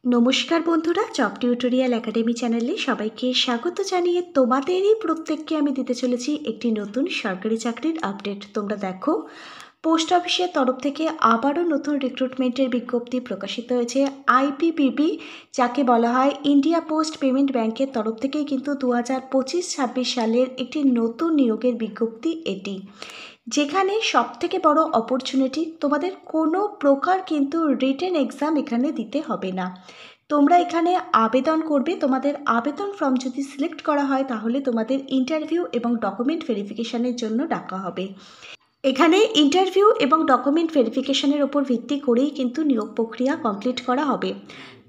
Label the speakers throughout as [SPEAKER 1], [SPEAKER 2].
[SPEAKER 1] নমস্কার বন্ধুরা, job tutorial academy চ্যানেলে সবাইকে স্বাগত জানিয়ে তোমাদেরই প্রত্যেককে আমি দিতে চলেছি একটি নতুন সরকারি চাকরির আপডেট। তোমরা দেখো, পোস্ট অফিসের তরফ থেকে আবারও নতুন রিক্রুটমেন্টের বিজ্ঞপ্তি প্রকাশিত হয়েছে। আইপিপিবি, যাকে বলা হয় ইন্ডিয়া পোস্ট পেমেন্ট ব্যাংকের তরফ থেকেই কিন্তু 2025-26 সালের একটি নতুন নিয়োগের বিজ্ঞপ্তি এটি, যেখানে সবথেকে বড় অপরচুনিটি, তোমাদের কোনো প্রকার কিন্তু রিটেন এক্সাম এখানে দিতে হবে না। তোমরা এখানে আবেদন করবে, তোমাদের আবেদন ফর্ম যদি সিলেক্ট করা হয় তাহলে তোমাদের ইন্টারভিউ এবং ডকুমেন্ট ভেরিফিকেশানের জন্য ডাকা হবে। এখানে ইন্টারভিউ এবং ডকুমেন্ট ভেরিফিকেশানের ওপর ভিত্তি করেই কিন্তু নিয়োগ প্রক্রিয়া কমপ্লিট করা হবে।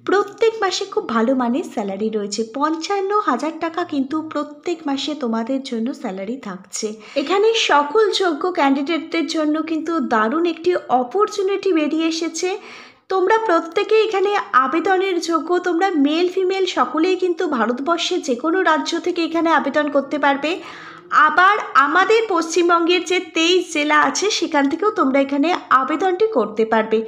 [SPEAKER 1] প্রত্যেক মাসে খুব ভালো মানের স্যালারি রয়েছে, 55,000 টাকা কিন্তু প্রত্যেক মাসে তোমাদের জন্য স্যালারি থাকছে। এখানে সকল যোগ্য ক্যান্ডিডেটদের জন্য কিন্তু দারুণ একটি অপরচুনিটি বেরিয়ে এসেছে। তোমরা প্রত্যেকে এখানে আবেদনের যোগ্য, তোমরা মেল ফিমেল সকলেই কিন্তু ভারতবর্ষের যে কোনো রাজ্য থেকে এখানে আবেদন করতে পারবে। আবার আমাদের পশ্চিমবঙ্গের যে 23 জেলা আছে সেখান থেকেও তোমরা এখানে আবেদনটি করতে পারবে।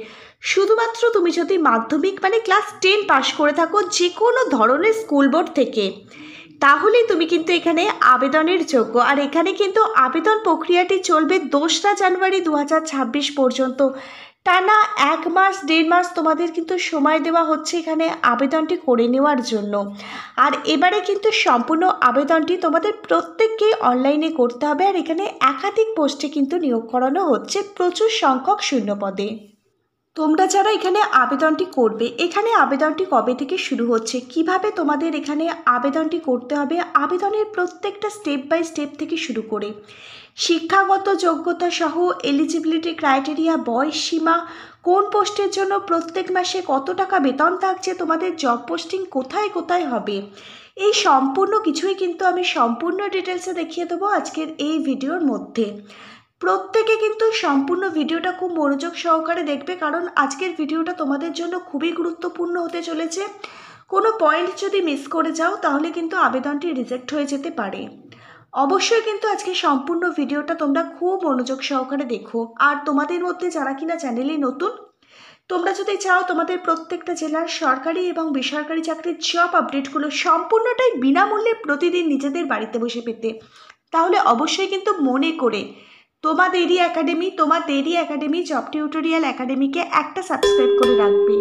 [SPEAKER 1] শুধুমাত্র তুমি যদি মাধ্যমিক মানে ক্লাস 10 পাশ করে থাকো যে কোনো ধরনের স্কুল বোর্ড থেকে, তাহলেই তুমি কিন্তু এখানে আবেদনের যোগ্য। আর এখানে কিন্তু আবেদন প্রক্রিয়াটি চলবে 2রা জানুয়ারি 2026 পর্যন্ত। টানা 1 মাস 1.5 মাস তোমাদের কিন্তু সময় দেওয়া হচ্ছে এখানে আবেদনটি করে নেওয়ার জন্য। আর এবারে কিন্তু সম্পূর্ণ আবেদনটি তোমাদের প্রত্যেককেই অনলাইনে করতে হবে। আর এখানে একাধিক পোস্টে কিন্তু নিয়োগ করানো হচ্ছে প্রচুর সংখ্যক শূন্য পদে। তোমরা যারা এখানে আবেদনটি করবে, এখানে আবেদনটি কবে থেকে শুরু হচ্ছে, কিভাবে তোমাদের এখানে আবেদনটি করতে হবে, আবেদনের প্রত্যেকটা স্টেপ বাই স্টেপ থেকে শুরু করে শিক্ষাগত যোগ্যতা সহ এলিজিবিলিটি ক্রাইটেরিয়া, বয়স সীমা, কোন পোস্টের জন্য প্রত্যেক মাসে কত টাকা বেতন থাকছে, তোমাদের জব পোস্টিং কোথায় কোথায় হবে, এই সম্পূর্ণ কিছুই কিন্তু আমি সম্পূর্ণ ডিটেলসে দেখিয়ে দেবো আজকের এই ভিডিওর মধ্যে। প্রত্যেকে কিন্তু সম্পূর্ণ ভিডিওটা খুব মনোযোগ সহকারে দেখবে, কারণ আজকের ভিডিওটা তোমাদের জন্য খুবই গুরুত্বপূর্ণ হতে চলেছে। কোনো পয়েন্ট যদি মিস করে যাও তাহলে কিন্তু আবেদনটি রিজেক্ট হয়ে যেতে পারে। অবশ্যই কিন্তু আজকে সম্পূর্ণ ভিডিওটা তোমরা খুব মনোযোগ সহকারে দেখো। আর তোমাদের মধ্যে যারা কিনা চ্যানেলে নতুন, তোমরা যদি চাও তোমাদের প্রত্যেকটা জেলার সরকারি এবং বেসরকারি চাকরির জব আপডেটগুলো সম্পূর্ণটাই বিনামূল্যে প্রতিদিন নিজেদের বাড়িতে বসে পেতে, তাহলে অবশ্যই কিন্তু মনে করে তোমাদেরই একাডেমি জব টিউটোরিয়াল একাডেমিকে একটা সাবস্ক্রাইব করে রাখবে।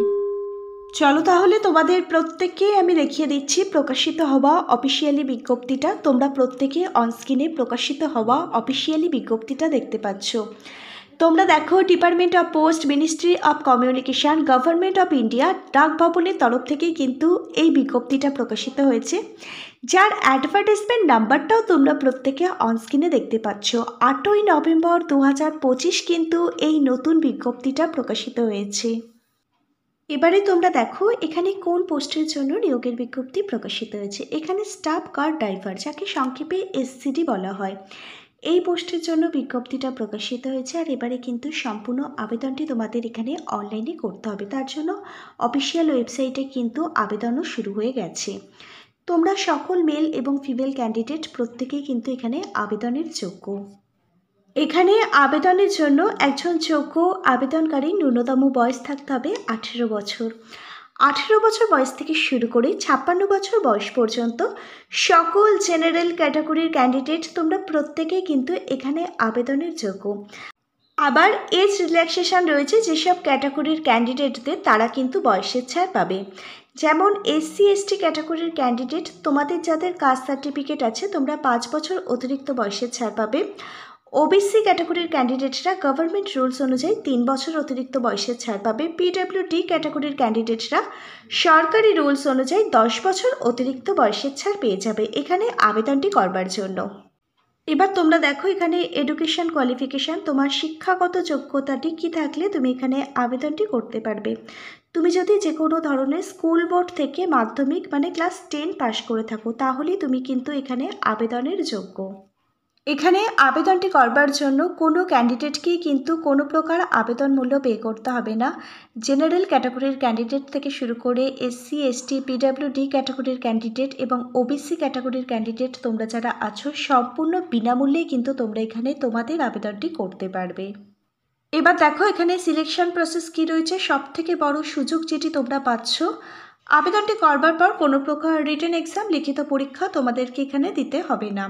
[SPEAKER 1] চলো তাহলে তোমাদের প্রত্যেককেই আমি দেখিয়ে দিচ্ছি প্রকাশিত হওয়া অফিসিয়ালি বিজ্ঞপ্তিটা। তোমরা প্রত্যেকে অনস্ক্রিনে প্রকাশিত হওয়া অফিসিয়ালি বিজ্ঞপ্তিটা দেখতে পাচ্ছ। তোমরা দেখো, department of post, ministry of communication, government of India, ডাক ভবনের তরফ থেকেই কিন্তু এই বিজ্ঞপ্তিটা প্রকাশিত হয়েছে, যার অ্যাডভার্টাইজমেন্ট নাম্বারটাও তোমরা প্রত্যেকে অনস্ক্রিনে দেখতে পাচ্ছ। 8ই নভেম্বর 2025 কিন্তু এই নতুন বিজ্ঞপ্তিটা প্রকাশিত হয়েছে। এবারে তোমরা দেখো এখানে কোন পোস্টের জন্য নিয়োগের বিজ্ঞপ্তি প্রকাশিত হয়েছে। এখানে স্টাফ কার ড্রাইভার, যাকে সংক্ষেপে এসসিডি বলা হয়, এই পোস্টের জন্য বিজ্ঞপ্তিটা প্রকাশিত হয়েছে। আর এবারে কিন্তু সম্পূর্ণ আবেদনটি তোমাদের এখানে অনলাইনে করতে হবে, তার জন্য অফিসিয়াল ওয়েবসাইটে কিন্তু আবেদনও শুরু হয়ে গেছে। তোমরা সকল মেল এবং ফিমেল ক্যান্ডিডেট প্রত্যেকেই কিন্তু এখানে আবেদনের যোগ্য। এখানে আবেদনের জন্য একজন যোগ্য আবেদনকারী ন্যূনতম বয়স থাকতে হবে 18 বছর। 18 বছর বয়স থেকে শুরু করে 56 বছর বয়স পর্যন্ত সকল জেনারেল ক্যাটাগরির ক্যান্ডিডেট তোমরা প্রত্যেকেই কিন্তু এখানে আবেদনের যোগ্য। আবার এজ রিল্যাক্সেশন রয়েছে, যেসব ক্যাটাগরির ক্যান্ডিডেটদের তারা কিন্তু বয়সের ছাড় পাবে। যেমন এসসি এসটি ক্যাটাগরির ক্যান্ডিডেট, তোমাদের যাদের কাস্ট সার্টিফিকেট আছে, তোমরা 5 বছর অতিরিক্ত বয়সের ছাড় পাবে। ওবিসি ক্যাটাগরির ক্যান্ডিডেটরা গভর্নমেন্ট রুলস অনুযায়ী 3 বছর অতিরিক্ত বয়সের ছাড় পাবে। পিডব্লিউডি ক্যাটাগরির ক্যান্ডিডেটরা সরকারি রুলস অনুযায়ী 10 বছর অতিরিক্ত বয়সের ছাড় পেয়ে যাবে এখানে আবেদনটি করবার জন্য। এবার তোমরা দেখো এখানে এডুকেশন কোয়ালিফিকেশান, তোমার শিক্ষাগত যোগ্যতাটি কী থাকলে তুমি এখানে আবেদনটি করতে পারবে। তুমি যদি যে কোনো ধরনের স্কুল বোর্ড থেকে মাধ্যমিক মানে ক্লাস 10 পাশ করে থাকো, তাহলেই তুমি কিন্তু এখানে আবেদনের যোগ্য। এখানে আবেদনটি করবার জন্য কোনো ক্যান্ডিডেটকেই কিন্তু কোনো প্রকার আবেদন মূল্য পে করতে হবে না। জেনারেল ক্যাটাগরির ক্যান্ডিডেট থেকে শুরু করে এসসি এসটি পিডব্লিউডি ক্যাটাগরির ক্যান্ডিডেট এবং ওবিসি ক্যাটাগরির ক্যান্ডিডেট তোমরা যারা আছো, সম্পূর্ণ বিনামূল্যেই কিন্তু তোমরা এখানে তোমাদের আবেদনটি করতে পারবে। এবার দেখো এখানে সিলেকশন প্রসেস কী রয়েছে। সবথেকে বড় সুযোগ যেটি তোমরা পাচ্ছ, আবেদনটি করবার পর কোনো প্রকার রিটেন এক্সাম লিখিত পরীক্ষা তোমাদেরকে এখানে দিতে হবে না।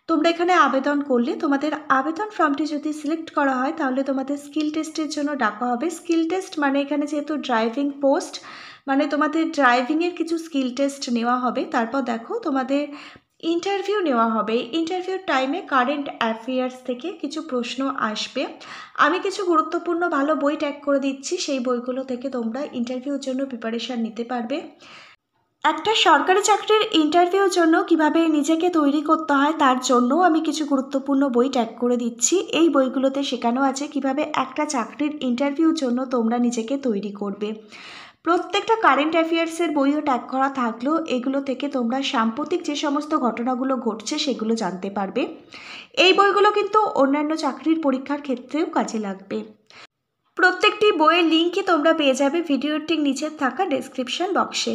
[SPEAKER 1] তোমরা এখানে আবেদন করলে তোমাদের আবেদন ফর্মটি যদি সিলেক্ট করা হয় তাহলে তোমাদের স্কিল টেস্টের জন্য ডাকা হবে। স্কিল টেস্ট মানে এখানে যেহেতু ড্রাইভিং পোস্ট, মানে তোমাদের ড্রাইভিংয়ের কিছু স্কিল টেস্ট নেওয়া হবে। তারপর দেখো তোমাদের ইন্টারভিউ নেওয়া হবে। ইন্টারভিউর টাইমে কারেন্ট অ্যাফেয়ার্স থেকে কিছু প্রশ্ন আসবে। আমি কিছু গুরুত্বপূর্ণ ভালো বই ট্যাগ করে দিচ্ছি, সেই বইগুলো থেকে তোমরা ইন্টারভিউর জন্য প্রিপারেশান নিতে পারবে। একটা সরকারি চাকরির ইন্টারভিউর জন্য কিভাবে নিজেকে তৈরি করতে হয় তার জন্য আমি কিছু গুরুত্বপূর্ণ বই ট্যাগ করে দিচ্ছি। এই বইগুলোতে শেখানো আছে কিভাবে একটা চাকরির ইন্টারভিউর জন্য তোমরা নিজেকে তৈরি করবে। প্রত্যেকটা কারেন্ট অ্যাফেয়ার্সের বইও ট্যাগ করা থাকলেও এগুলো থেকে তোমরা সাম্প্রতিক যে সমস্ত ঘটনাগুলো ঘটছে সেগুলো জানতে পারবে। এই বইগুলো কিন্তু অন্যান্য চাকরির পরীক্ষার ক্ষেত্রেও কাজে লাগবে। প্রত্যেকটি বইয়ের লিঙ্কই তোমরা পেয়ে যাবে ভিডিওর ঠিক নিচে থাকা ডেসক্রিপশন বক্সে।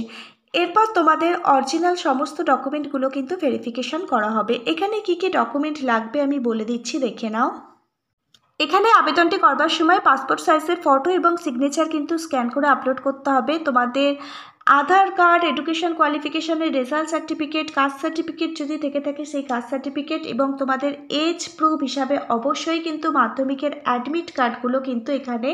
[SPEAKER 1] এরপর তোমাদের অরিজিনাল সমস্ত ডকুমেন্টগুলো কিন্তু ভেরিফিকেশন করা হবে। এখানে কি কি ডকুমেন্ট লাগবে আমি বলে দিচ্ছি, দেখে নাও। এখানে আবেদনটি করবার সময় পাসপোর্ট সাইজের ফটো এবং সিগনেচার কিন্তু স্ক্যান করে আপলোড করতে হবে। তোমাদের আধার কার্ড, এডুকেশন কোয়ালিফিকেশনের রেজাল্ট সার্টিফিকেট, কাস্ট সার্টিফিকেট যদি থেকে থাকে সেই কাস্ট সার্টিফিকেট, এবং তোমাদের এজ প্রুফ হিসাবে অবশ্যই কিন্তু মাধ্যমিকের অ্যাডমিট কার্ডগুলো কিন্তু এখানে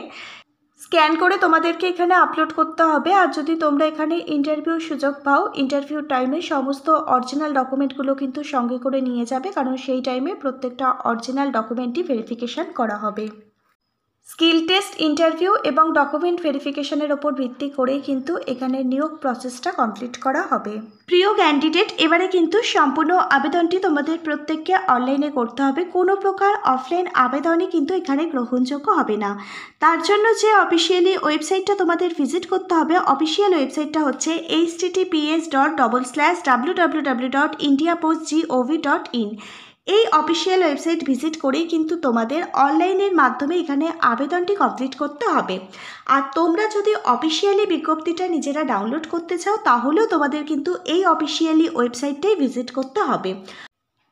[SPEAKER 1] স্ক্যান করে তোমাদেরকে এখানে আপলোড করতে হবে। আর যদি তোমরা এখানে ইন্টারভিউর সুযোগ পাও, ইন্টারভিউ টাইমে সমস্ত অরিজিনাল ডকুমেন্টগুলো কিন্তু সঙ্গে করে নিয়ে যাবে, কারণ সেই টাইমে প্রত্যেকটা অরিজিনাল ডকুমেন্টই ভেরিফিকেশান করা হবে। স্কিল টেস্ট, ইন্টারভিউ এবং ডকুমেন্ট ভেরিফিকেশনের ওপর ভিত্তি করেই কিন্তু এখানে নিয়োগ প্রসেসটা কমপ্লিট করা হবে। প্রিয় ক্যান্ডিডেট, এবারে কিন্তু সম্পূর্ণ আবেদনটি তোমাদের প্রত্যেককে অনলাইনে করতে হবে। কোনো প্রকার অফলাইন আবেদনই কিন্তু এখানে গ্রহণযোগ্য হবে না। তার জন্য যে অফিসিয়ালি ওয়েবসাইটটা তোমাদের ভিজিট করতে হবে, অফিসিয়াল ওয়েবসাইটটা হচ্ছে https://www.indiapost.gov.in। এই অফিসিয়াল ওয়েবসাইট ভিজিট করেই কিন্তু তোমাদের অনলাইনের মাধ্যমে এখানে আবেদনটি কমপ্লিট করতে হবে। আর তোমরা যদি অফিসিয়ালি বিজ্ঞপ্তিটা নিজেরা ডাউনলোড করতে চাও তাহলেও তোমাদের কিন্তু এই অফিসিয়ালি ওয়েবসাইটটাই ভিজিট করতে হবে।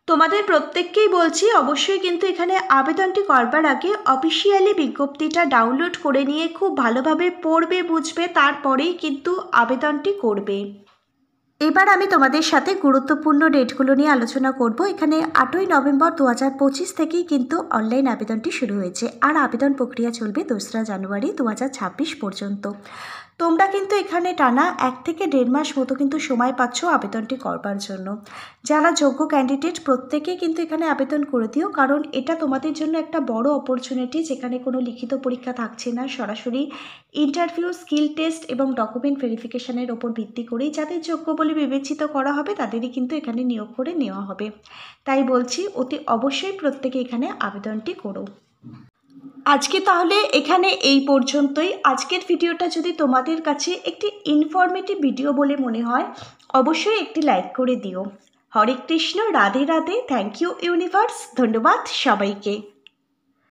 [SPEAKER 1] তোমাদের প্রত্যেককেই বলছি অবশ্যই কিন্তু এখানে আবেদনটি করবার আগে অফিসিয়ালি বিজ্ঞপ্তিটা ডাউনলোড করে নিয়ে খুব ভালোভাবে পড়বে, বুঝবে, তারপরেই কিন্তু আবেদনটি করবে। এবার আমি তোমাদের সাথে গুরুত্বপূর্ণ ডেটগুলো নিয়ে আলোচনা করব। এখানে 8ই নভেম্বর 2025 থেকেই কিন্তু অনলাইন আবেদনটি শুরু হয়েছে, আর আবেদন প্রক্রিয়া চলবে 2রা জানুয়ারি 2026 পর্যন্ত। তোমরা কিন্তু এখানে টানা 1 থেকে 1.5 মাস মতো কিন্তু সময় পাচ্ছ আবেদনটি করবার জন্য। যারা যোগ্য ক্যান্ডিডেট প্রত্যেকেই কিন্তু এখানে আবেদন করে দিও, কারণ এটা তোমাদের জন্য একটা বড় অপরচুনিটি, যেখানে কোনো লিখিত পরীক্ষা থাকছে না, সরাসরি ইন্টারভিউ, স্কিল টেস্ট এবং ডকুমেন্ট ভেরিফিকেশনের ওপর ভিত্তি করেই যাদের যোগ্য বলে বিবেচিত করা হবে তাদেরই কিন্তু এখানে নিয়োগ করে নেওয়া হবে। তাই বলছি অতি অবশ্যই প্রত্যেকে এখানে আবেদনটি করো। আজকে তাহলে এখানে এই পর্যন্তই। আজকের ভিডিওটা যদি তোমাদের কাছে একটি ইনফরমেটিভ ভিডিও বলে মনে হয় অবশ্যই একটি লাইক করে দিও। Hare Krishna, Radhe Radhe, thank you universe, ধন্যবাদ সবাইকে।